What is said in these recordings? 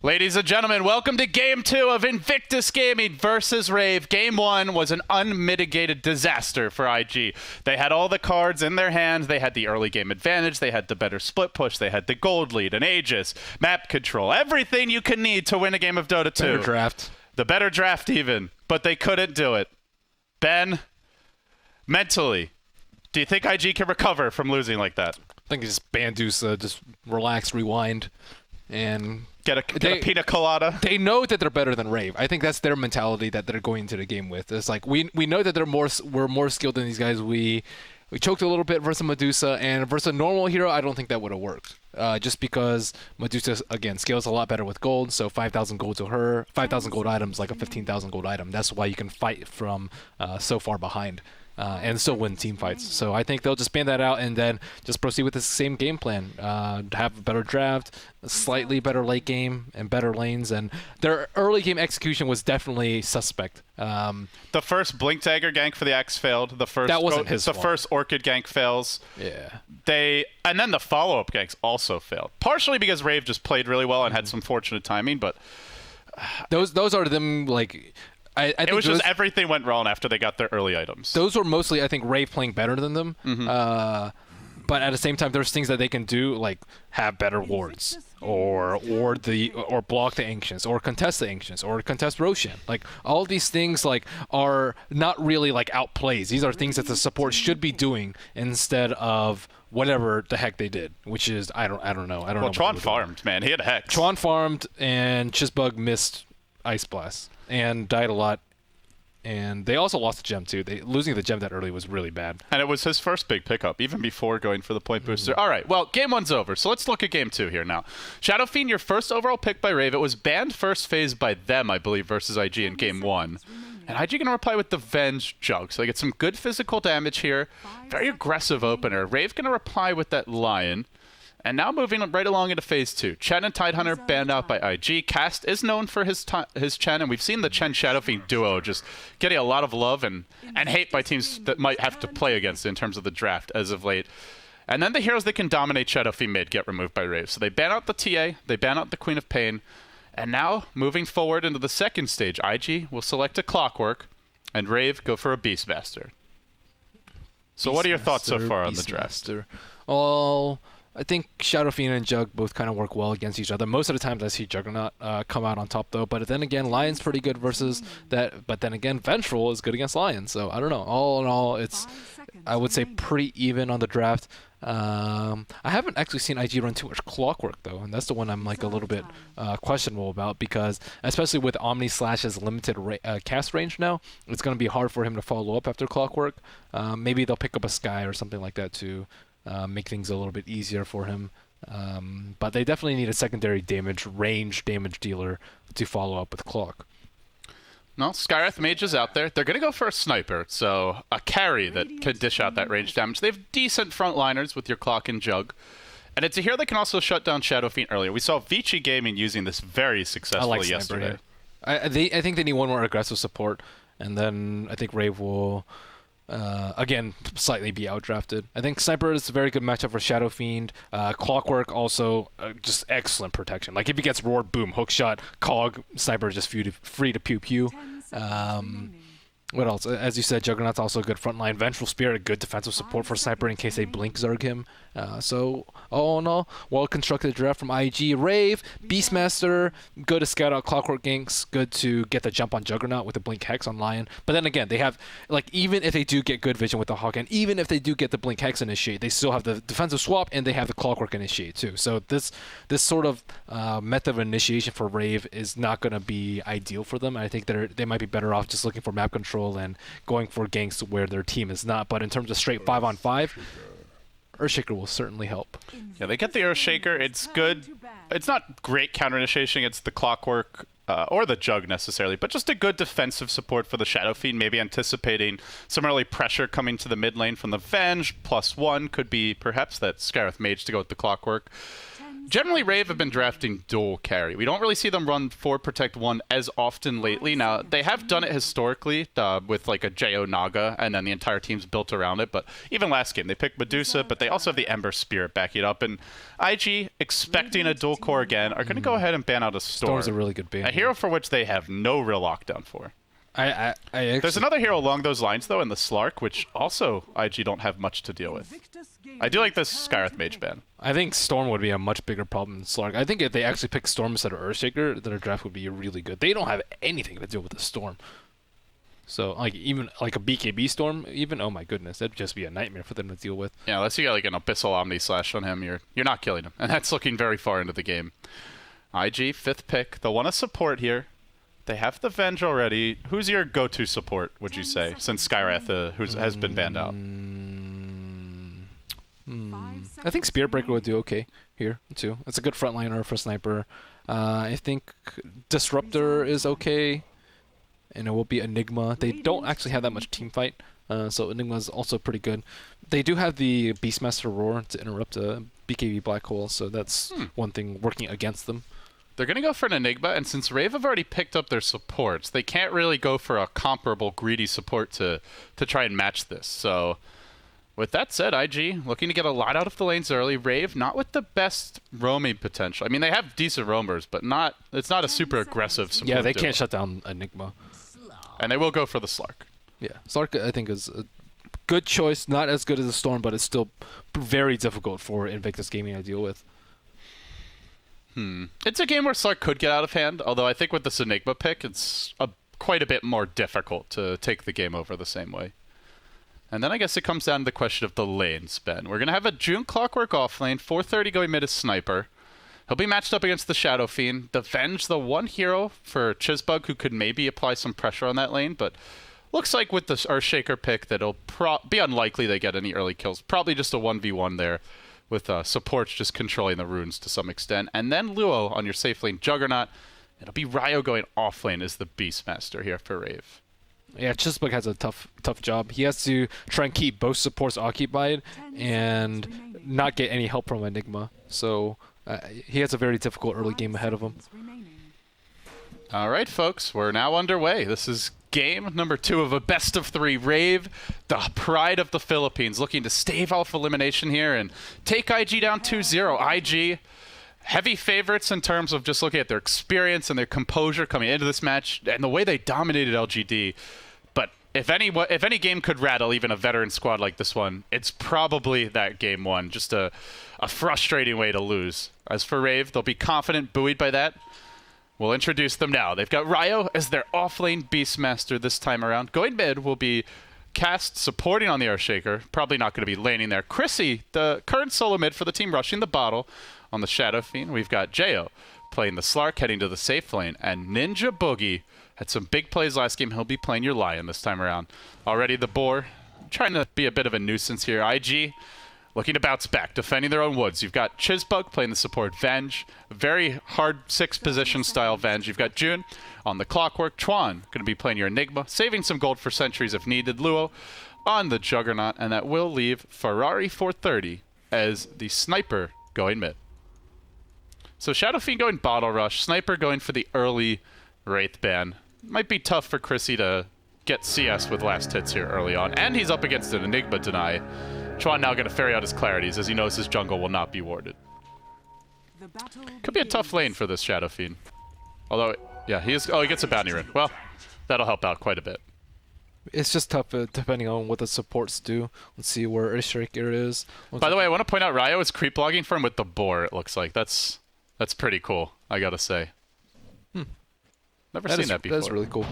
Ladies and gentlemen, welcome to Game 2 of Invictus Gaming versus Rave. Game 1 was an unmitigated disaster for IG. They had all the cards in their hands. They had the early game advantage. They had the better split push. They had the gold lead, an Aegis, map control, everything you can need to win a game of Dota 2. Better draft. The better draft even, but they couldn't do it. Ben, mentally, do you think IG can recover from losing like that? I think it's just Bandusa, just relax, rewind, and Get a pina colada. They know that they're better than Rave. I think that's their mentality that they're going into the game with. It's like we know that we're more skilled than these guys. We choked a little bit versus Medusa, and versus a normal hero, I don't think that would have worked. Just because Medusa again scales a lot better with gold, so 5,000 gold to her, 5,000 gold items like a 15,000 gold item. That's why you can fight from so far behind. And still win team fights. So I think they'll just ban that out and then just proceed with the same game plan. Have a better draft, a slightly better late game, and better lanes. And their early game execution was definitely suspect. The first Blink Dagger gank for the Axe failed. The first that wasn't his fault. First Orchid gank fails. Yeah. And then the follow-up ganks also failed. Partially because Rave just played really well and had some fortunate timing, but those are them like. I think it was just everything went wrong after they got their early items. Those were mostly, I think, Rave playing better than them. Mm-hmm. But at the same time, there's things that they can do, like have better wards, or block the Ancients, or contest the Ancients, or contest Roshan. Like all these things, like are not really like outplays. These are things that the support should be doing instead of whatever the heck they did, which is I don't know. Well, Tron farmed, man. He had a Hex. Tron farmed, and Chisbug missed Ice Blast and died a lot, and they also lost the gem too. Losing the gem that early was really bad. And it was his first big pickup, even before going for the point booster. All right, well, game 1's over, so let's look at game 2 here now. Shadow Fiend, your first overall pick by Rave. It was banned first phase by them, I believe, versus IG in game 1. And IG going to reply with the Venge Jug, so they get some good physical damage here. Very aggressive opener. Rave going to reply with that Lion. And now moving right along into Phase 2. Chen and Tidehunter banned out by IG. Cast is known for his Chen, and we've seen the Chen Shadow Fiend duo just getting a lot of love and hate by teams that might have to play against it in terms of the draft as of late. And then the heroes that can dominate Shadow Fiend mid get removed by Rave. So they ban out the TA, they ban out the Queen of Pain, and now moving forward into the second stage, IG will select a Clockwork, and Rave go for a Beastmaster. So what are your thoughts so far on the draft? Well, I think Shadow Fiend and Jug both kind of work well against each other. Most of the times I see Juggernaut come out on top, though. But then again, Lion's pretty good versus that. But then again, Vengeful is good against Lion. So I don't know. All in all, it's, I would say, pretty even on the draft. I haven't actually seen IG run too much Clockwork, though. And that's the one I'm like a little bit questionable about. Because especially with Omni Slash's limited cast range now, it's going to be hard for him to follow up after Clockwork. Maybe they'll pick up a Sky or something like that, too. Make things a little bit easier for him. But they definitely need a secondary range damage dealer to follow up with Clock. No, Skywrath Mage is out there. They're going to go for a Sniper, so a carry that could dish out that range damage. They have decent frontliners with your Clock and Jug. And it's a hero that can also shut down Shadow Fiend earlier. We saw Vici Gaming using this very successfully yesterday. I think they need one more aggressive support, and then I think Rave will... again, slightly be outdrafted. I think Sniper is a very good matchup for Shadow Fiend. Clockwork also just excellent protection. Like if he gets roared, boom, hook shot, Cog, Sniper is just free to pew pew. What else? As you said, Juggernaut's also a good frontline. Vengeful Spirit, good defensive support for Sniper in case they blink Zerg him. So, all in all, well-constructed draft from IG. Rave, Beastmaster, good to scout out Clockwork ganks, good to get the jump on Juggernaut with the Blink Hex on Lion. But then again, they have, like, even if they do get good vision with the Hawk, and even if they do get the Blink Hex initiate, they still have the defensive swap, and they have the Clockwork initiate, too. So this sort of method of initiation for Rave is not going to be ideal for them. I think they might be better off just looking for map control and going for ganks where their team is not. But in terms of straight 5-on-5, Earthshaker will certainly help. Yeah, they get the Earthshaker. It's good. It's not great counter initiation against the Clockwork or the Jug necessarily, but just a good defensive support for the Shadow Fiend, maybe anticipating some early pressure coming to the mid lane from the Venge. +1 could be perhaps that Skywrath Mage to go with the Clockwork. Generally, Rave have been drafting dual carry. We don't really see them run 4 Protect 1 as often lately. Now, they have done it historically with like a Jo Naga, and then the entire team's built around it. But even last game, they picked Medusa, but they also have the Ember Spirit backing it up. And IG, expecting a dual core again, are going to go ahead and ban out a Storm. Storm's a really good ban. A hero for which they have no real lockdown for. There's another hero along those lines, though, in the Slark, which also IG don't have much to deal with. I do like this Skywrath Mage ban. I think Storm would be a much bigger problem than Slark. I think if they actually pick Storm instead of Earthshaker, their draft would be really good. They don't have anything to deal with the Storm. So, like, even like a BKB Storm, even, oh my goodness, that'd just be a nightmare for them to deal with. Yeah, unless you got like an Abyssal Omni Slash on him, you're not killing him. And that's looking very far into the game. IG, 5th pick. They'll want to support here. They have the Venge already. Who's your go-to support, would you say, since Skywrath has been banned out? I think Spirit Breaker would do okay here, too. It's a good frontliner for Sniper. I think Disruptor is okay, and it will be Enigma. They don't actually have that much team fight, so Enigma is also pretty good. They do have the Beastmaster Roar to interrupt a BKB Black Hole, so that's one thing working against them. They're going to go for an Enigma, and since Rave have already picked up their supports, they can't really go for a comparable greedy support to try and match this. So, with that said, IG looking to get a lot out of the lanes early. Rave not with the best roaming potential. I mean, they have decent roamers, but it's not a super aggressive support. Yeah, they duo. can't shut down Enigma. And they will go for the Slark. Yeah, Slark I think is a good choice. Not as good as the Storm, but it's still very difficult for Invictus Gaming to deal with. It's a game where Slark could get out of hand, although I think with this Enigma pick, it's quite a bit more difficult to take the game over the same way. And then I guess it comes down to the question of the lanes, Ben. We're going to have a June Clockwork off lane, 430 going mid as Sniper. He'll be matched up against the Shadow Fiend. The Venge, the one hero for Chizbug who could maybe apply some pressure on that lane, but looks like with the Earthshaker pick that it'll be unlikely they get any early kills. Probably just a 1v1 there, with supports just controlling the runes to some extent. And then Luo on your safe lane Juggernaut. It'll be Ryo going off lane as the Beastmaster here for Rave. Yeah, Chizbug has a tough job. He has to try and keep both supports occupied and not get any help from Enigma. So he has a very difficult early game ahead of him. All right, folks, we're now underway. This is game number 2 of a best-of-3 Rave, the pride of the Philippines, looking to stave off elimination here and take IG down 2-0. IG, heavy favorites in terms of just looking at their experience and their composure coming into this match and the way they dominated LGD. But if any game could rattle even a veteran squad like this one, it's probably that game 1. Just a frustrating way to lose. As for Rave, they'll be confident, buoyed by that. We'll introduce them now. They've got Ryo as their offlane Beastmaster this time around. Going mid will be Cast supporting on the Earthshaker. Probably not going to be laning there. Chrissy, the current solo mid for the team, rushing the bottle on the Shadow Fiend. We've got Jo playing the Slark, heading to the safe lane. And Ninja Boogie had some big plays last game. He'll be playing your Lion this time around. Already the Boar, trying to be a bit of a nuisance here. IG looking to bounce back, defending their own woods. You've got Chizbug playing the support Venge. Very hard 6-position style Venge. You've got June on the Clockwork. Chuan going to be playing your Enigma, saving some gold for sentries if needed. Luo on the Juggernaut, and that will leave Ferrari 430 as the Sniper going mid. So Shadow Fiend going Bottle Rush, Sniper going for the early Wraith ban. Might be tough for Chrissy to get CS with last hits here early on, and he's up against an Enigma deny. Chuan now going to ferry out his clarities as he knows his jungle will not be warded. Could be a tough lane for this Shadow Fiend. Although, yeah, he gets a bounty rune. Well, that'll help out quite a bit. It's just tough depending on what the supports do. Let's see where Earthshaker is. By the way, I want to point out Ryo is creep logging for him with the Boar, it looks like. That's pretty cool, I gotta say. Never seen that before. That's really cool.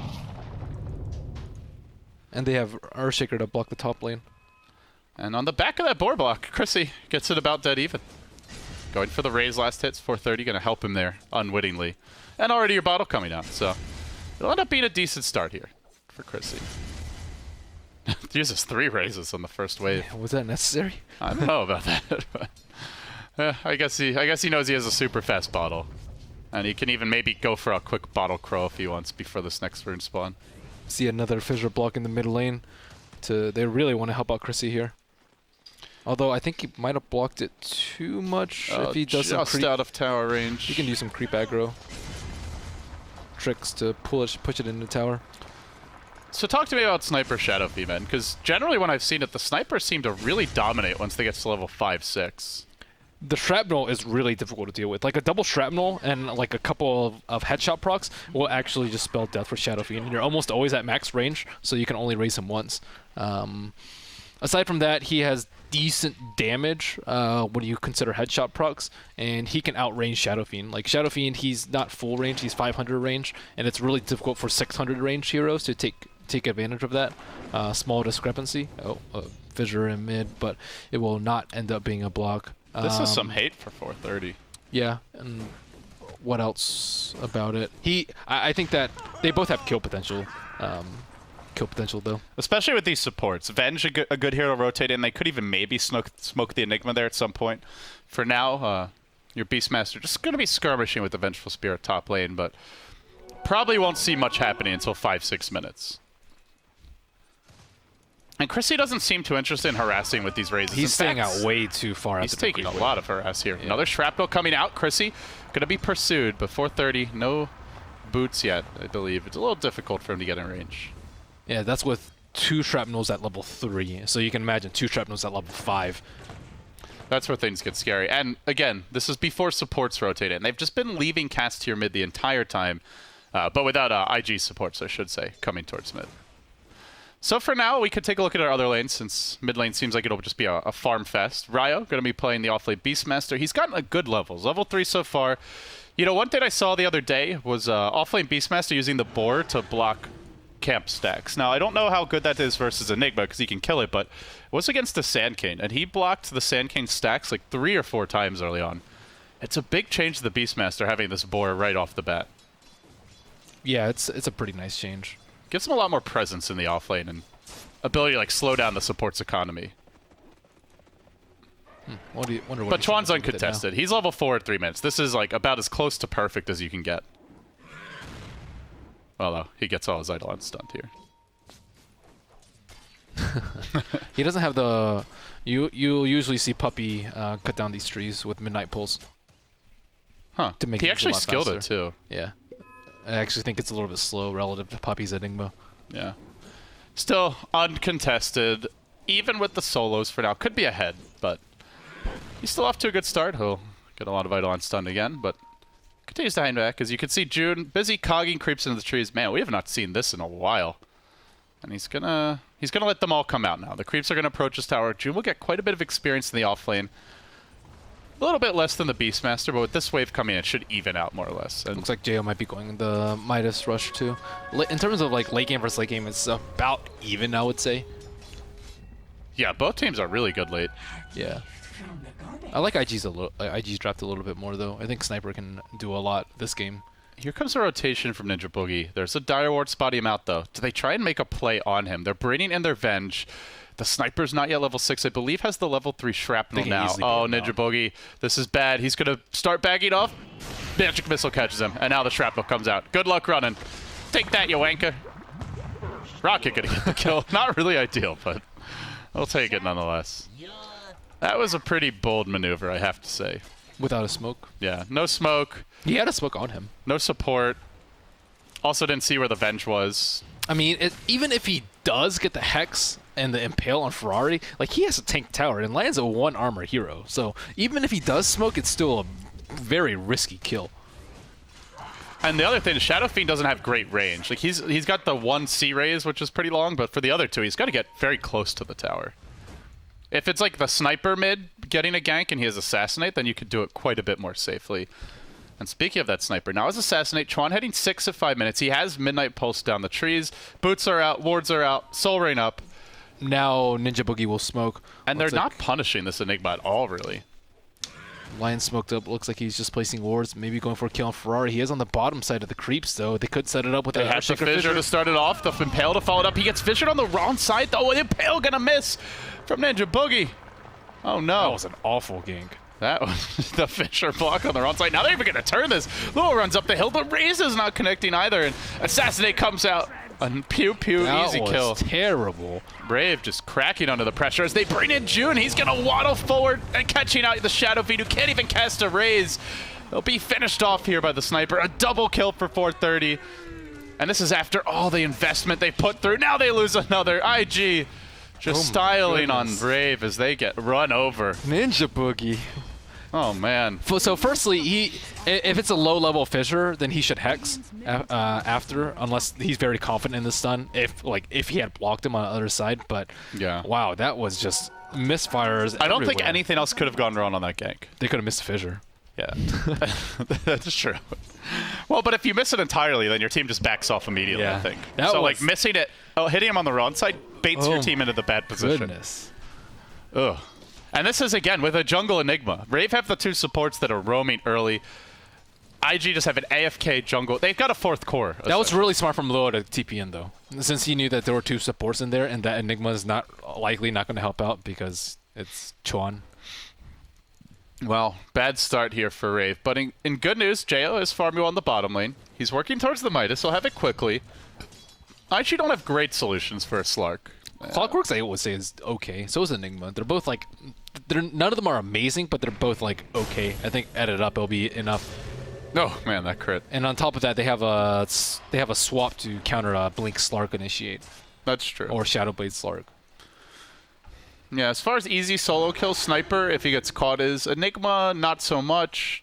And they have Earthshaker to block the top lane. And on the back of that Boar block, Chrissy gets it about dead even. Going for the Raze last hits, 430, going to help him there unwittingly. And already your bottle coming out, so it'll end up being a decent start here for Chrissy. Uses 3 Razes on the first wave. Yeah, was that necessary? I don't know about that. But, I guess he knows he has a super fast bottle. And he can even maybe go for a quick bottle crow if he wants before this next rune spawn. See another fissure block in the mid lane. They really want to help out Chrissy here. Although I think he might have blocked it too much if he does some just creep. out of tower range. He can do some creep aggro tricks to push it into tower. So talk to me about Sniper Shadow Fiend, man, because generally when I've seen it, the snipers seem to really dominate once they get to level 5, 6. The shrapnel is really difficult to deal with. Like a double shrapnel and like a couple of headshot procs will actually just spell death for Shadow Fiend. And you're almost always at max range, so you can only raise him once. Aside from that, he has decent damage when you consider headshot procs, and he can outrange Shadow Fiend. Like Shadow Fiend, he's not full range, he's 500 range, and it's really difficult for 600 range heroes to take advantage of that small discrepancy. Fissure in mid, but it will not end up being a block. This is some hate for 430. Yeah, and what else about it? I think that they both have kill potential. Kill potential, though. Especially with these supports. Venge, a good hero to rotate in. They could even maybe smoke the Enigma there at some point. For now, your Beastmaster just going to be skirmishing with the Vengeful Spirit top lane, but probably won't see much happening until 5-6 minutes. And Chrissy doesn't seem too interested in harassing with these raises. He's staying out way too far. He's taking a lot of harass here. Yeah. Another shrapnel coming out. Chrissy going to be pursued, but 430, no boots yet, I believe. It's a little difficult for him to get in range. Yeah, that's with 2 shrapnels at level 3. So you can imagine 2 shrapnels at level 5. That's where things get scary. And again, this is before supports rotate in. They've just been leaving cast tier mid the entire time, but without IG supports, I should say, coming towards mid. So for now, we could take a look at our other lanes, since mid lane seems like it'll just be a farm fest. Ryo going to be playing the off-lane Beastmaster. He's gotten a good levels, level 3 so far. You know, one thing I saw the other day was off-lane Beastmaster using the boar to block camp stacks. Now, I don't know how good that is versus Enigma, because he can kill it, but it was against the Sand King, and he blocked the Sand King stacks like 3 or 4 times early on. It's a big change to the Beastmaster having this boar right off the bat. Yeah, it's a pretty nice change. Gives him a lot more presence in the offlane and ability to like slow down the support's economy. Wonder what but Chuan's uncontested. He's level 4 at 3 minutes. This is like about as close to perfect as you can get. Although he gets all his Eidolon stunned here. He doesn't have the... You'll usually see Puppy cut down these trees with Midnight Pulse. Huh. To make he it actually a lot skilled faster. it too. Yeah. I actually think it's a little bit slow relative to Puppy's Enigma. Yeah. Still uncontested, even with the solos for now. Could be ahead, but he's still off to a good start. He'll get a lot of Eidolon stunned again, but continues to hang back. As you can see, June busy cogging creeps into the trees. Man, we have not seen this in a while. And he's gonna let them all come out now. The creeps are gonna approach his tower. June will get quite a bit of experience in the off lane. A little bit less than the Beastmaster, but with this wave coming in, it should even out more or less. And looks like Jo might be going the Midas rush too. In terms of like late game versus late game, it's about even, I would say. Yeah, both teams are really good late. Yeah. I like IG's IG's dropped a little bit more though. I think Sniper can do a lot this game. Here comes a rotation from Ninja Boogie. There's a Dire Ward spotting him out though. Do they try and make a play on him? They're bringing in their Venge. The Sniper's not yet level 6, I believe, has the level 3 Shrapnel now. Oh, Ninja Boogie. This is bad. He's going to start bagging off. Magic Missile catches him, and now the Shrapnel comes out. Good luck running. Take that, you wanker. Rocket going to get the kill. Not really ideal, but we'll take it nonetheless. That was a pretty bold maneuver, I have to say. Without a smoke? Yeah, no smoke. He had a smoke on him. No support. Also didn't see where the Venge was. I mean, even if he does get the Hex and the Impale on Ferrari, like he has a tank tower and lands a 1 armor hero. So even if he does smoke, it's still a very risky kill. And the other thing is Shadow Fiend doesn't have great range. Like he's got the 1 C-Rays, which is pretty long, but for the other 2, he's got to get very close to the tower. If it's like the Sniper mid getting a gank and he has Assassinate, then you could do it quite a bit more safely. And speaking of that Sniper, now is Assassinate. Chuan heading 6 at 5 minutes. He has Midnight Pulse down the trees. Boots are out. Wards are out. Soul Rain up. Now Ninja Boogie will smoke. And they're not punishing this Enigma at all, really. Lion smoked up. Looks like he's just placing wards. Maybe going for a kill on Ferrari. He is on the bottom side of the creeps, though. They could set it up with a Shaker Fissure to start it off. The Impale to follow it up. He gets Fissured on the wrong side, though. The Impale going to miss from Ninja Boogie. Oh, no. That was an awful gank. That was the Fissure block on the wrong side. Now they're even going to turn this. Lil runs up the hill. The Raze is not connecting either. And Assassinate comes out. A pew-pew easy kill. That was terrible. Rave just cracking under the pressure as they bring in June. He's going to waddle forward and catching out the Shadow Fiend, who can't even cast a raise. They'll be finished off here by the sniper. A double kill for 430. And this is after all the investment they put through. Now they lose another. IG just styling on Rave as they get run over. Ninja Boogie. Oh, man. So firstly, if it's a low-level fissure, then he should hex after, unless he's very confident in the stun. If he had blocked him on the other side, but yeah, wow, that was just misfires. I don't think everywhere. anything else could have gone wrong on that gank. They could have missed a fissure. Yeah, that's true. Well, but if you miss it entirely, then your team just backs off immediately. Yeah. I think. So like missing it, hitting him on the wrong side baits your team into the bad position. Goodness. Ugh. And this is, again, with a jungle Enigma. Rave have the two supports that are roaming early. IG just have an AFK jungle. They've got a fourth core. That was really smart from Loa to TP in, though, since he knew that there were two supports in there, and that Enigma is not likely not going to help out because it's Chuan. Well, bad start here for Rave. But in good news, Jo is farming on the bottom lane. He's working towards the Midas. He'll have it quickly. I actually don't have great solutions for a Slark. Clockworks, I would say, is okay. So is Enigma. They're both like, none of them are amazing, but they're both like okay. I think added up, it'll be enough. Oh man, that crit. And on top of that, they have a swap to counter a Blink Slark Initiate. That's true. Or Shadowblade Slark. Yeah, as far as easy solo kill, Sniper, if he gets caught, is Enigma, not so much.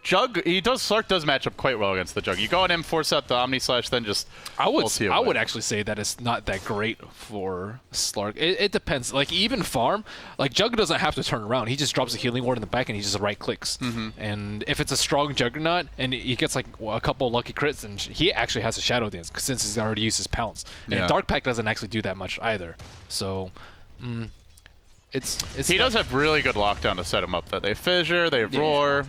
Jug, Slark does match up quite well against the Jug. You go on him, force out the Omni Slash, then just I would actually say that it's not that great for Slark. It depends. Like, even farm, like, Jug doesn't have to turn around. He just drops a healing ward in the back and he just right-clicks. And if it's a strong Juggernaut and he gets, like, a couple lucky crits, and he actually has a Shadow Dance since he's already used his Pounce. And Dark Pact doesn't actually do that much either. So, he does have really good lockdown to set him up, though. They Fissure, they Roar.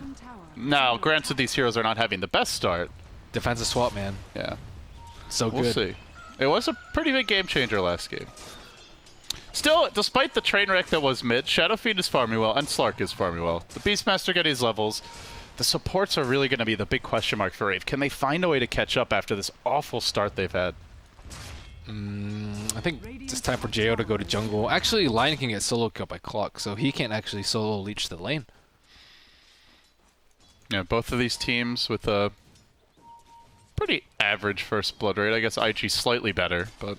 Now, granted, these heroes are not having the best start. Defensive swap, man. Yeah. So good. We'll see. It was a pretty big game changer last game. Still, despite the train wreck that was mid, Shadow Fiend is farming well, and Slark is farming well. The Beastmaster getting his levels. The supports are really going to be the big question mark for Rave. Can they find a way to catch up after this awful start they've had? I think it's time for Jo to go to jungle. Actually, Lion can get solo killed by Clock, so he can't actually solo leech the lane. Yeah, both of these teams with a pretty average first blood rate. I guess IG slightly better, but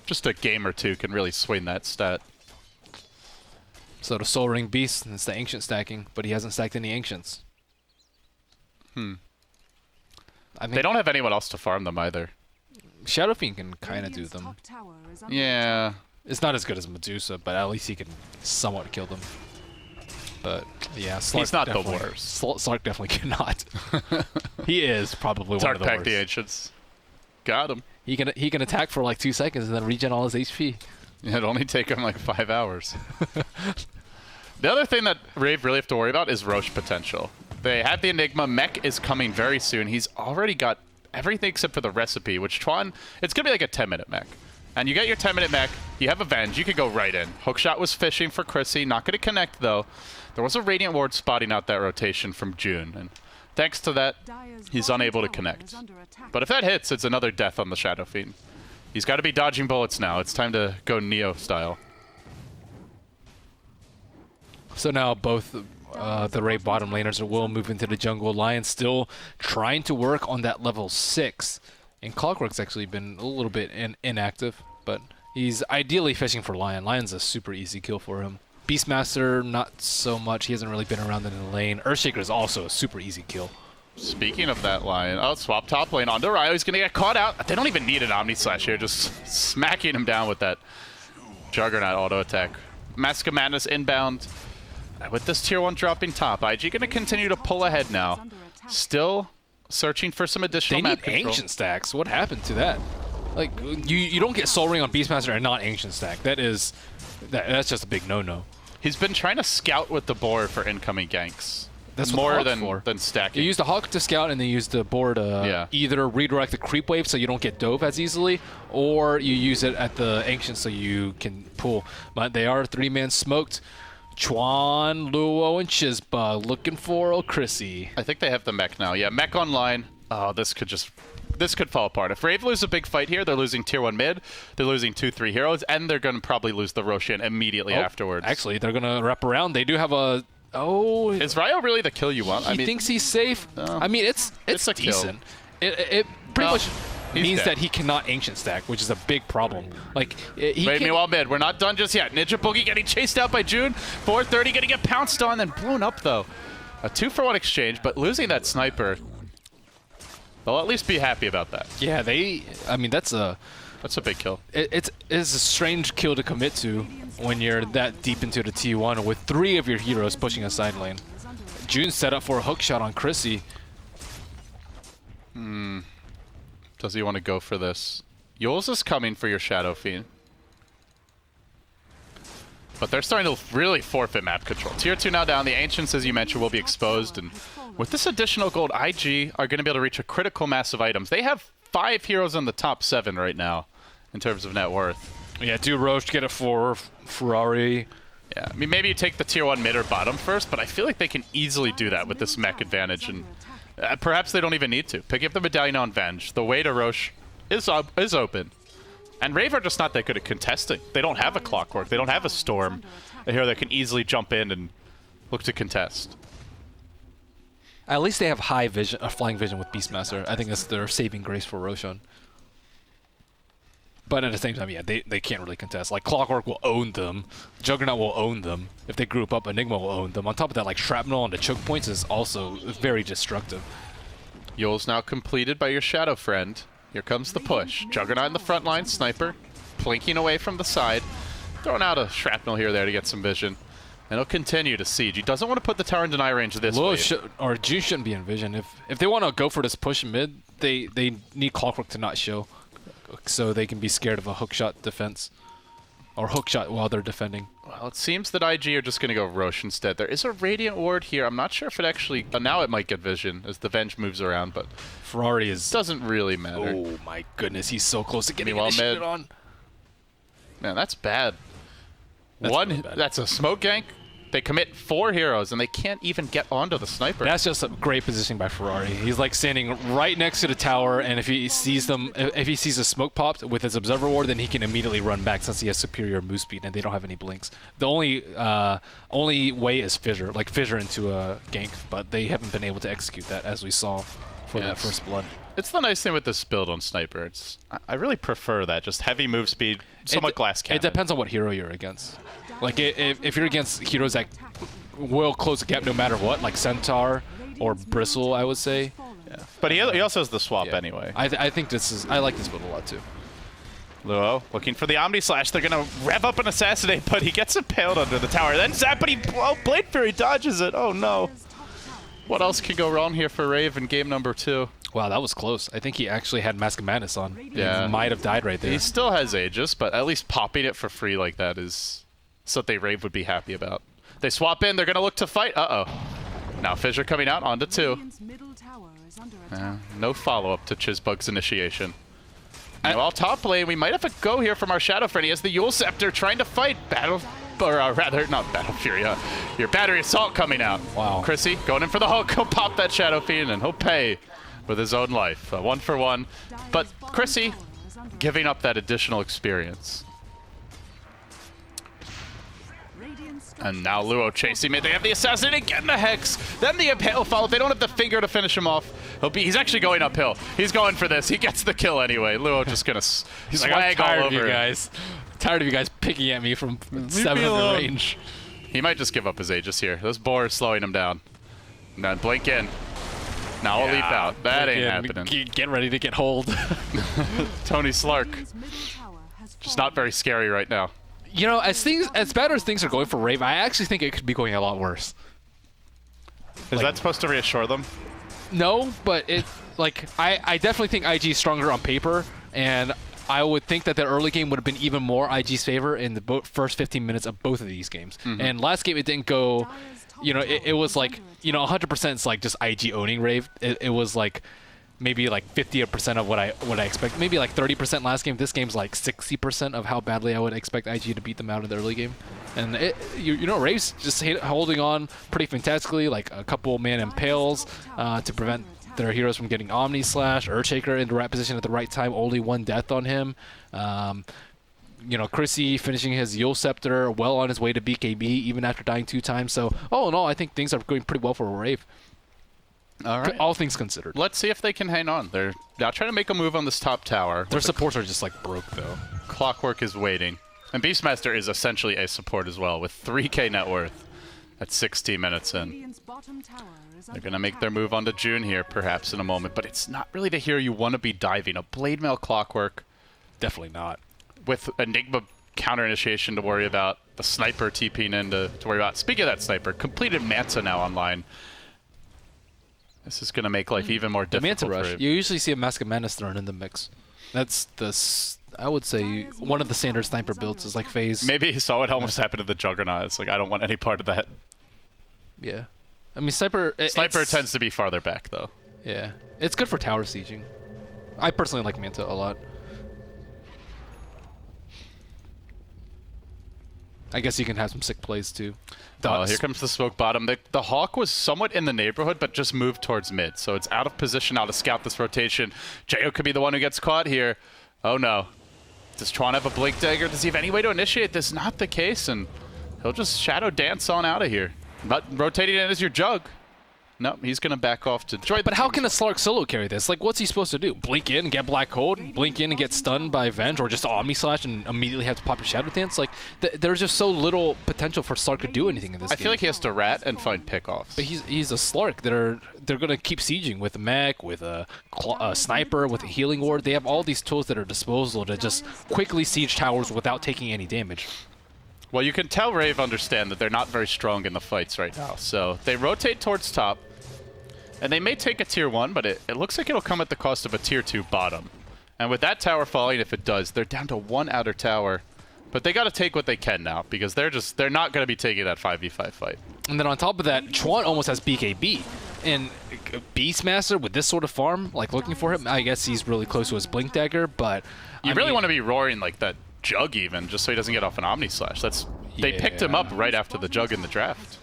just a game or two can really swing that stat. So the Soul Ring Beast, it's the Ancient stacking, but he hasn't stacked any Ancients. I think they don't have anyone else to farm them either. Shadow Fiend can kind of do them. Yeah. It's not as good as Medusa, but at least he can somewhat kill them. But yeah, Slark he's not the worst. Slark definitely cannot. He is probably one of the worst. Dark Pact the Ancients. Got him. He can attack for like 2 seconds and then regen all his HP. Yeah, it'd only take him like 5 hours. The other thing that Rave really have to worry about is Roche potential. They have the Enigma. Mech is coming very soon. He's already got everything except for the recipe, which Chuan, it's going to be like a 10-minute mech. And you get your 10-minute mech, you have Avenge, you could go right in. Hookshot was fishing for Chrissy, not going to connect though. There was a Radiant Ward spotting out that rotation from June, and thanks to that, he's unable to connect. But if that hits, it's another death on the Shadow Fiend. He's got to be dodging bullets now. It's time to go Neo style. So now both the Rave bottom laners will move into the jungle. Lion's still trying to work on that level 6. And Clockwork's actually been a little bit inactive, but he's ideally fishing for Lion. Lion's a super easy kill for him. Beastmaster, not so much. He hasn't really been around in the lane. Earthshaker is also a super easy kill. Speaking of that Lion, swap top lane onto Ryo. He's going to get caught out. They don't even need an Omni Slash here, just smacking him down with that Juggernaut auto attack. Mask of Madness inbound. With this tier 1 dropping top, IG going to continue to pull ahead now. Still searching for some additional map control. They need Ancient stacks. What happened to that? Like, you don't get Soul Ring on Beastmaster and not Ancient stack. That's just a big no-no. He's been trying to scout with the boar for incoming ganks. That's more than stacking. You use the Hawk to scout, and then you use the boar to either redirect the creep wave so you don't get dove as easily, or you use it at the Ancient so you can pull. But they are 3-man smoked. Chuan, Luo, and Chizba looking for Chrissy. I think they have the mech now. Yeah, mech online. Oh, this could just this could fall apart. If Rave lose a big fight here, they're losing tier 1 mid, they're losing 2-3 heroes, and they're going to probably lose the Roshan immediately afterwards. Actually, they're going to wrap around. They do have a... Oh... Is Ryo really the kill you want? He thinks he's safe. I mean, it's a decent. It pretty much means dead. that he cannot Ancient Stack, which is a big problem. Like, he Wait, can... meanwhile mid, we're not done just yet. Ninja Boogie getting chased out by June. 430 going to get pounced on, then blown up, though. A 2-for-1 exchange, but losing that sniper... They'll at least be happy about that. Yeah, I mean, that's a big kill. It's a strange kill to commit to when you're that deep into the T1 with 3 of your heroes pushing a side lane. June set up for a hook shot on Chrissy. Does he want to go for this? Yules is coming for your Shadow Fiend. But they're starting to really forfeit map control. Tier 2 now down. The Ancients, as you mentioned, will be exposed. And with this additional gold, IG are going to be able to reach a critical mass of items. They have 5 heroes in the top 7 right now in terms of net worth. Yeah, do Roche get it for Ferrari? Yeah, I mean, maybe you take the tier 1 mid or bottom first, but I feel like they can easily do that with this mech advantage. And perhaps they don't even need to. Picking up the Medallion on Venge. The way to Roche is open. And Rave are just not that good at contesting. They don't have a Clockwork. They don't have a Storm. A hero that can easily jump in and look to contest. At least they have high vision, flying vision with Beastmaster. I think that's their saving grace for Roshan. But at the same time, yeah, they can't really contest. Like, Clockwork will own them. Juggernaut will own them. If they group up, Enigma will own them. On top of that, like, Shrapnel on the choke points is also very destructive. Yule's now completed by your Shadow Friend. Here comes the push. Juggernaut in the front line, Sniper, plinking away from the side. Throwing out a Shrapnel here there to get some vision. And he'll continue to siege. He doesn't want to put the tower in deny range this way. Or June shouldn't be in vision. If they want to go for this push mid, they need Clockwork to not show, so they can be scared of a hookshot defense. Or hookshot while they're defending. Well, it seems that IG are just going to go Roche instead. There is a Radiant Ward here. I'm not sure if it actually... now it might get vision as the Venge moves around, but... Ferrari is... doesn't really matter. Oh my goodness, he's so close to getting mid on. Man, that's bad. Really bad. That's a smoke gank. They commit 4 heroes, and they can't even get onto the Sniper. That's just a great positioning by Ferrari. He's like standing right next to the tower, and if he sees them, if he sees a smoke popped with his Observer Ward, then he can immediately run back since he has superior move speed, and they don't have any blinks. The only way is Fissure, like Fissure into a gank, but they haven't been able to execute that, as we saw for that first blood. It's the nice thing with this build on Sniper. I really prefer that, just heavy move speed, somewhat glass cannon. It depends on what hero you're against. Like, if you're against heroes that will close the gap no matter what, like Centaur or Bristle, I would say. Yeah. But he also has the swap anyway. I think I like this build a lot too. Luo looking for the Omni Slash. They're going to rev up and assassinate, but he gets impaled under the tower. Then Zap, but Blade Fury dodges it. Oh no. What else could go wrong here for Rave in game number 2? Wow, that was close. I think he actually had Mask of Madness on. Yeah. He might have died right there. He still has Aegis, but at least popping it for free like that is something Rave would be happy about. They swap in. They're going to look to fight. Uh-oh. Now Fissure coming out onto 2. No follow-up to Chizbug's initiation. Meanwhile, top lane, we might have a go here from our Shadow Friend. He has the Yule Scepter trying to fight rather, not Battle Fury. Your Battery Assault coming out. Wow. Chrissy going in for the hook. He'll pop that Shadow Fiend, and he'll pay with his own life. 1-for-1. But Chrissy giving up that additional experience. And now Luo chasing mid. They have the Assassin again, the Hex. Then the Impale follow. They don't have the finger to finish him off. He's actually going uphill. He's going for this. He gets the kill anyway. Luo just going to swag like, I'm tired all of over you guys. Tired of you guys picking at me from 700 range. He might just give up his Aegis here. This boar is slowing him down. Now blink in. Now we'll leap out. That ain't happening. Get ready to get hold. Tony Slark. Just not very scary right now. You know, as bad as things are going for Rave, I actually think it could be going a lot worse. Is that supposed to reassure them? No, but I definitely think IG is stronger on paper, and I would think that the early game would have been even more IG's favor in the first 15 minutes of both of these games. And last game it didn't go, you know, it was like, you know, 100% is like just IG owning Rave. It was like maybe like 50% of what I expect. Maybe like 30% last game. This game's like 60% of how badly I would expect IG to beat them out in the early game. And you know, Rave's just holding on pretty fantastically, like a couple man impales to prevent their heroes from getting Omni Slash, Earthshaker in the right position at the right time, only 1 death on him. You know, Chrissy finishing his Yule Scepter, well on his way to BKB, even after dying 2 times. So, all in all, I think things are going pretty well for Rave. All right. All things considered. Let's see if they can hang on. They're now trying to make a move on this top tower. Their supports are just like broke, though. Clockwork is waiting. And Beastmaster is essentially a support as well, with 3k net worth at 16 minutes in. They're going to make their move onto June here, perhaps, in a moment. But it's not really the hero you want to be diving. A Blade Mail Clockwork. Definitely not. With Enigma counter initiation to worry about. The Sniper TPing in to worry about. Speaking of that Sniper, completed Manta now online. This is going to make life even more difficult. The Manta Rush. You usually see a Mask of Madness thrown in the mix. That's the, I would say, one of the standard sniper builds is like phase. Maybe he saw what almost happened to the Juggernaut. It's like, I don't want any part of that. Yeah. I mean, Sniper tends to be farther back, though. Yeah. It's good for tower sieging. I personally like Manta a lot. I guess you can have some sick plays, too. Oh, here comes the smoke bottom. The Hawk was somewhat in the neighborhood, but just moved towards mid. So it's out of position now to scout this rotation. Jo could be the one who gets caught here. Oh, no. Does Tron have a Blink Dagger? Does he have any way to initiate this? Not the case, and he'll just Shadow Dance on out of here. Not rotating in as your Jug. No, he's going to back off to Joy. But how can a Slark solo carry this? Like, what's he supposed to do? Blink in and get Black Hold? Blink in and get stunned by Venge? Or just Omni Slash and immediately have to pop your Shadow Dance? Like, there's just so little potential for Slark to do anything in this game. I feel like he has to rat and find pickoffs. But he's a Slark. They're going to keep sieging with a mech, with a Sniper, with a Healing Ward. They have all these tools at their disposal to just quickly siege towers without taking any damage. Well, you can tell Rave understand that they're not very strong in the fights right now. So they rotate towards top. And they may take a tier 1, but it looks like it'll come at the cost of a tier 2 bottom. And with that tower falling, if it does, they're down to 1 outer tower. But they got to take what they can now, because they're not going to be taking that 5v5 fight. And then on top of that, Chuan almost has BKB. And Beastmaster with this sort of farm, like looking for him, I guess he's really close to his Blink Dagger, but... You really want to be roaring like that Jug even, just so he doesn't get off an Omni Slash. They picked him up right after the Jug in the draft.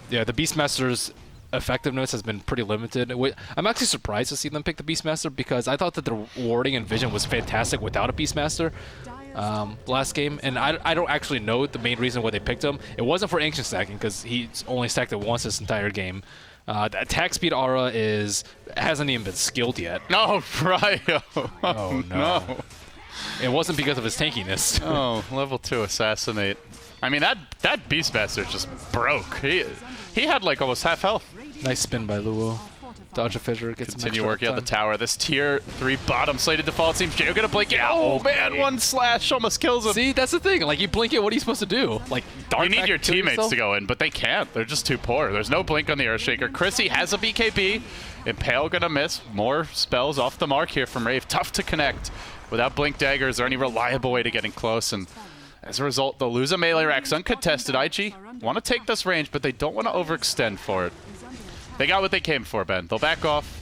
Yeah, the Beastmaster's effectiveness has been pretty limited. I'm actually surprised to see them pick the Beastmaster because I thought that the warding and vision was fantastic without a Beastmaster last game. And I don't actually know the main reason why they picked him. It wasn't for ancient stacking because he's only stacked it once this entire game. The attack speed aura hasn't even been skilled yet. No, Ryo. Oh, no. It wasn't because of his tankiness. Oh, level 2 assassinate. I mean, that Beastmaster just broke. He had like almost half health. Nice spin by Luo. Dodge a fissure, gets Continue working out the tower. This tier 3 bottom slated default seems Jo gonna blink it. Oh man, 1 slash almost kills him. See, that's the thing. Like you blink it, what are you supposed to do? Like you need your teammates to go in, but they can't. They're just too poor. There's no blink on the Earthshaker. Chrissy has a BKB. Impale gonna miss. More spells off the mark here from Rave. Tough to connect. Without Blink Dagger, is there any reliable way to getting close? And as a result, they'll lose a melee Rex. Uncontested, IG want to take this range, but they don't want to overextend for it. They got what they came for, Ben. They'll back off,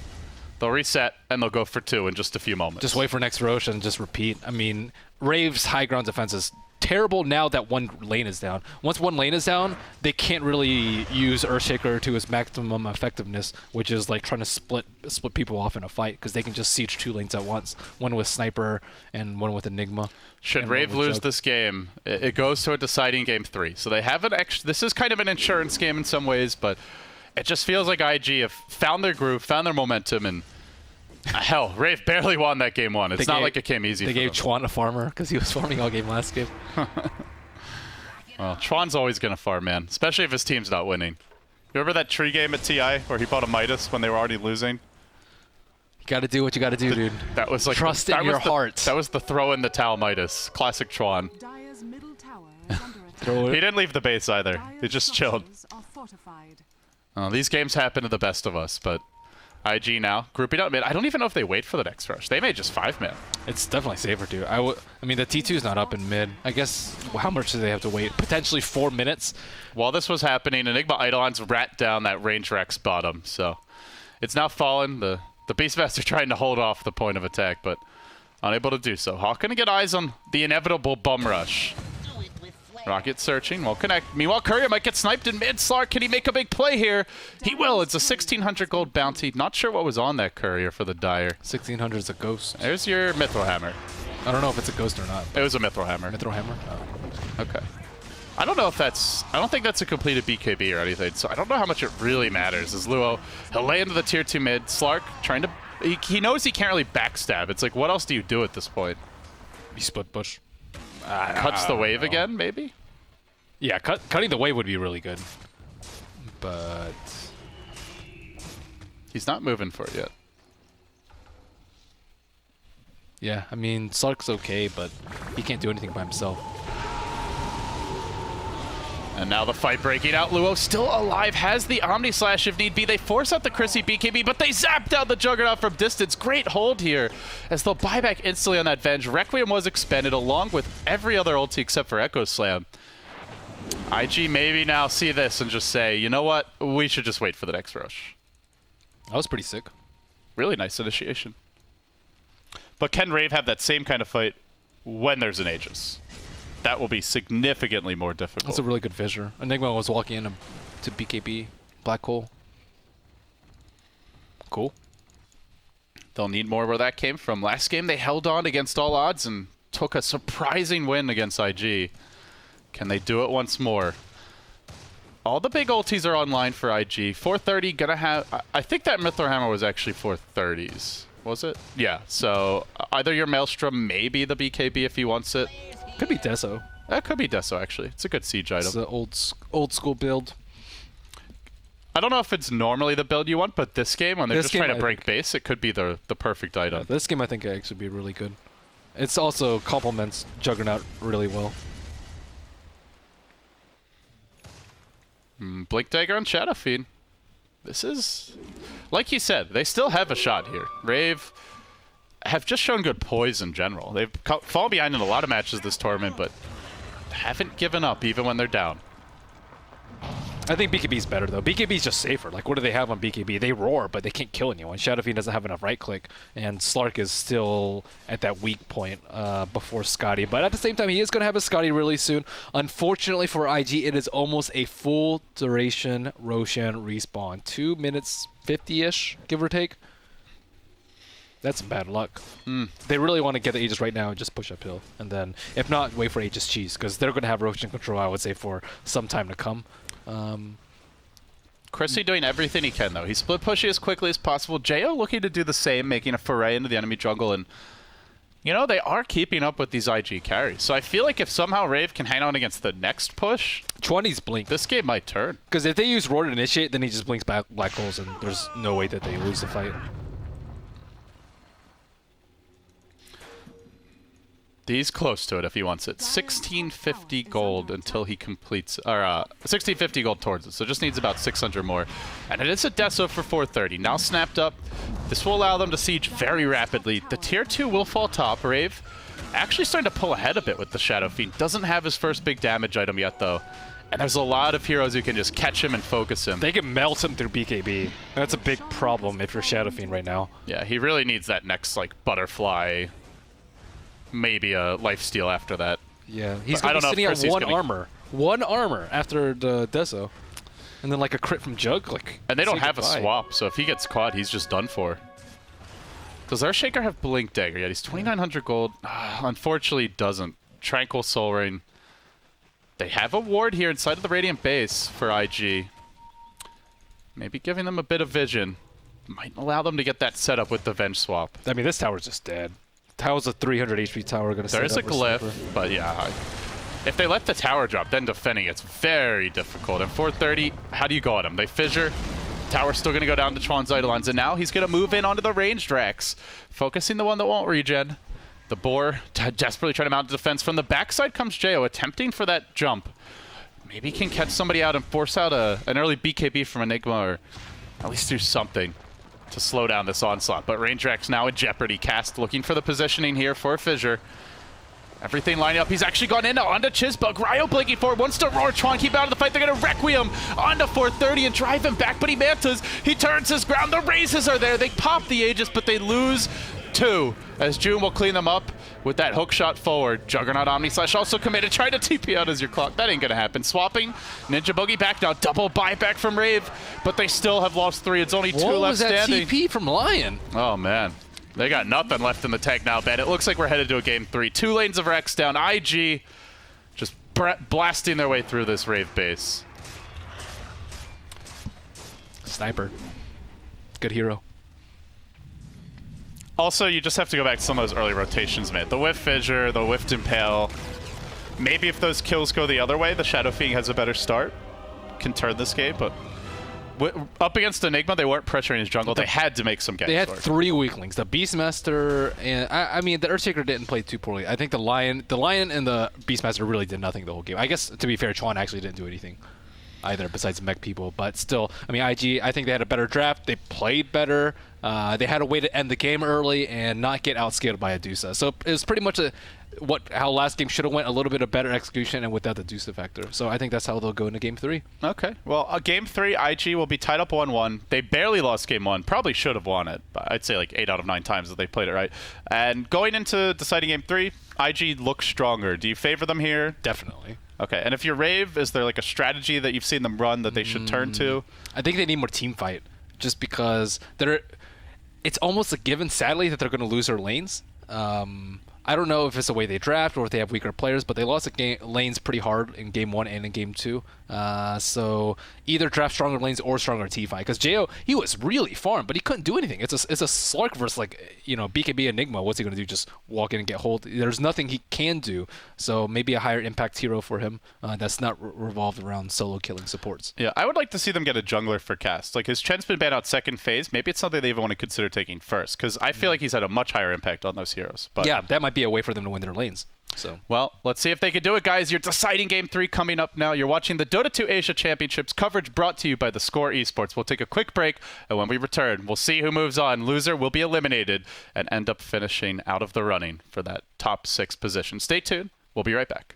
they'll reset, and they'll go for 2 in just a few moments. Just wait for next Roche and just repeat. I mean, Rave's high ground defense is terrible now that 1 lane is down. Once 1 lane is down, they can't really use Earthshaker to its maximum effectiveness, which is like trying to split people off in a fight because they can just siege 2 lanes at once. 1 with Sniper and 1 with Enigma. Should Rave lose this game, it goes to a deciding game 3. So they have an extra. This is kind of an insurance game in some ways, but it just feels like IG have found their groove, found their momentum, and hell, Rave barely won that game 1. It's not like it came easy. They for gave them. Chuan a farmer because he was farming all game last game. Well, Chuan's always going to farm, man, especially if his team's not winning. You remember that tree game at TI where he bought a Midas when they were already losing? You got to do what you got to do, dude. That was like trust in your heart. That was the throw in the towel Midas. Classic Chuan. He didn't leave the base either. He just chilled. These games happen to the best of us, but IG now grouping up mid. I don't even know if they wait for the next rush. They may just 5-man. It's definitely safer, dude. I mean, the T2 is not up in mid. I guess how much do they have to wait? Potentially 4 minutes. While this was happening, Enigma Eidolon's rat down that range Rex bottom, so it's now fallen. The Beastmaster trying to hold off the point of attack, but unable to do so. Hawk gonna get eyes on the inevitable bum rush. Rocket searching, won't connect. Meanwhile, Courier might get sniped in mid. Slark, can he make a big play here? He will. It's a 1,600 gold bounty. Not sure what was on that Courier for the Dire. 1,600 is a ghost. There's your Mithril Hammer. I don't know if it's a ghost or not. It was a Mithril Hammer. Mithril Hammer? Oh. Okay. I don't know if that's... I don't think that's a completed BKB or anything, so I don't know how much it really matters. As Luo, he'll lay into the tier 2 mid. Slark trying to... He knows he can't really backstab. It's like, what else do you do at this point? You split push. Cuts the wave again, maybe? Yeah, cutting the wave would be really good. But... He's not moving for it yet. Yeah, I mean, Slark's okay, but he can't do anything by himself. And now the fight breaking out. Luo still alive, has the Omni Slash if need be. They force out the Chrissy BKB, but they zap down the Juggernaut from distance. Great hold here, as they'll buy back instantly on that Venge. Requiem was expended along with every other ulti except for Echo Slam. IG maybe now see this and just say, you know what? We should just wait for the next rush. That was pretty sick. Really nice initiation. But can Rave have that same kind of fight when there's an Aegis? That will be significantly more difficult. That's a really good fissure. Enigma was walking in to BKB. Black hole. Cool. They'll need more where that came from. Last game they held on against all odds and took a surprising win against IG. Can they do it once more? All the big ultis are online for IG. 430 gonna have... I think that Mithril Hammer was actually 430s. Was it? Yeah, so either your Maelstrom, maybe the BKB if he wants it. Could be Deso. That could be Deso, actually. It's a good siege item. It's an old school build. I don't know if it's normally the build you want, but this game, when they're just trying to break base, it could be the perfect item. Yeah, this game, I think, actually be really good. It's also complements Juggernaut really well. Blink Dagger on Shadow Fiend. This is... Like you said, they still have a shot here. Rave have just shown good poise in general. They've fallen behind in a lot of matches this tournament, but haven't given up even when they're down. I think BKB's better, though. BKB's just safer. Like, what do they have on BKB? They roar, but they can't kill anyone. Shadow Fiend doesn't have enough right-click, and Slark is still at that weak point before Scotty. But at the same time, he is going to have a Scotty really soon. Unfortunately for IG, it is almost a full duration Roshan respawn. 2 minutes 50-ish, give or take. That's some bad luck. They really want to get the Aegis right now and just push uphill. And then, if not, wait for Aegis cheese, because they're going to have Roshan control, I would say, for some time to come. Chrissy doing everything he can, though. He's split pushing as quickly as possible. Jo looking to do the same, making a foray into the enemy jungle. And, you know, they are keeping up with these IG carries. So I feel like if somehow Rave can hang on against the next push, 20's blink. This game might turn. Because if they use Roar to initiate, then he just blinks back black holes, and there's no way that they lose the fight. He's close to it if he wants it. 1650 gold until he completes, or 1650 gold towards it. So just needs about 600 more. And it is a Deso for 430. Now snapped up. This will allow them to siege very rapidly. The tier 2 will fall top. Rave actually starting to pull ahead a bit with the Shadow Fiend. Doesn't have his first big damage item yet, though. And there's a lot of heroes who can just catch him and focus him. They can melt him through BKB. That's a big problem if you're Shadow Fiend right now. Yeah, he really needs that next, like, butterfly... Maybe a lifesteal after that. Yeah, he's going to be sitting on one armor. One armor after the Deso. And then like a crit from Jug. Like, and they don't have a swap, so if he gets caught, he's just done for. Does Earthshaker have Blink Dagger yet? He's 2,900 gold. Unfortunately, doesn't. Tranquil Soul Rain. They have a ward here inside of the Radiant base for IG. Maybe giving them a bit of vision. Might allow them to get that set up with the Venge swap. I mean, this tower's just dead. How's a 300 HP tower going to set up? There is a glyph, but yeah. If they let the tower drop, then defending it's very difficult. And 430, how do you go at him? They fissure. Tower's still going to go down to Chuan's Eidolons, and now he's going to move in onto the ranged racks, focusing the one that won't regen. The Boar desperately trying to mount a defense. From the backside comes Jo, attempting for that jump. Maybe he can catch somebody out and force out an early BKB from Enigma, or at least do something to slow down this onslaught. But Rangerak's now in jeopardy. Cast looking for the positioning here for Fissure. Everything lining up. He's actually gone in onto Chizbug. Ryo blinking forward. Wants to roar. Chuan keep out of the fight. They're going to Requiem onto 430 and drive him back. But he mantas. He turns his ground. The raises are there. They pop the Aegis, but they lose 2 as June will clean them up with that hook shot forward. Juggernaut Omni Slash also committed. Try to TP out as your clock. That ain't gonna happen. Swapping. Ninja Boogie back now. Double buyback from Rave, but they still have lost 3. It's only 2 what left was that standing. TP from Lion? Oh, man. They got nothing left in the tank now, Ben. It looks like we're headed to a game 3. 2 lanes of Rex down. IG just blasting their way through this Rave base. Sniper. Good hero. Also, you just have to go back to some of those early rotations, man. The Whiff Fissure, the Whiffed Impale. Maybe if those kills go the other way, the Shadow Fiend has a better start. Can turn this game, but up against Enigma, they weren't pressuring his jungle. They had to make some ganks. They had work. 3 weaklings. The Beastmaster and I mean the Earthshaker didn't play too poorly. I think the Lion and the Beastmaster really did nothing the whole game. I guess to be fair, Chuan actually didn't do anything either besides mech people, but still, I mean, IG, I think they had a better draft. They played better. They had a way to end the game early and not get outscaled by a Dusa. So it was pretty much how last game should have went, a little bit of better execution and without the Dusa factor. So I think that's how they'll go into game 3. Okay. Well, game 3, IG will be tied up 1-1. They barely lost game 1. Probably should have won it. But I'd say like 8 out of 9 times that they played it right. And going into deciding game 3, IG looks stronger. Do you favor them here? Definitely. Okay. And if you're Rave, is there like a strategy that you've seen them run that they should turn to? I think they need more team fight, just because it's almost a given, sadly, that they're going to lose their lanes. I don't know if it's the way they draft or if they have weaker players, but they lost lanes pretty hard in game 1 and in game 2. So either draft stronger lanes or stronger T5. Because Jo, he was really farmed, but he couldn't do anything. It's a Slark versus BKB Enigma. What's he going to do? Just walk in and get hold? There's nothing he can do. So maybe a higher impact hero for him that's not revolved around solo killing supports. Yeah, I would like to see them get a jungler for cast. Like, his Chen's been banned out second phase. Maybe it's something they even want to consider taking first, because I feel like he's had a much higher impact on those heroes. But yeah, that might be a way for them to win their lanes. So, well, let's see if they can do it, guys. Your deciding game 3 coming up now. You're watching the Dota 2 Asia Championships, coverage brought to you by the Score Esports. We'll take a quick break, and when we return, we'll see who moves on. Loser will be eliminated and end up finishing out of the running for that top 6 position. Stay tuned. We'll be right back.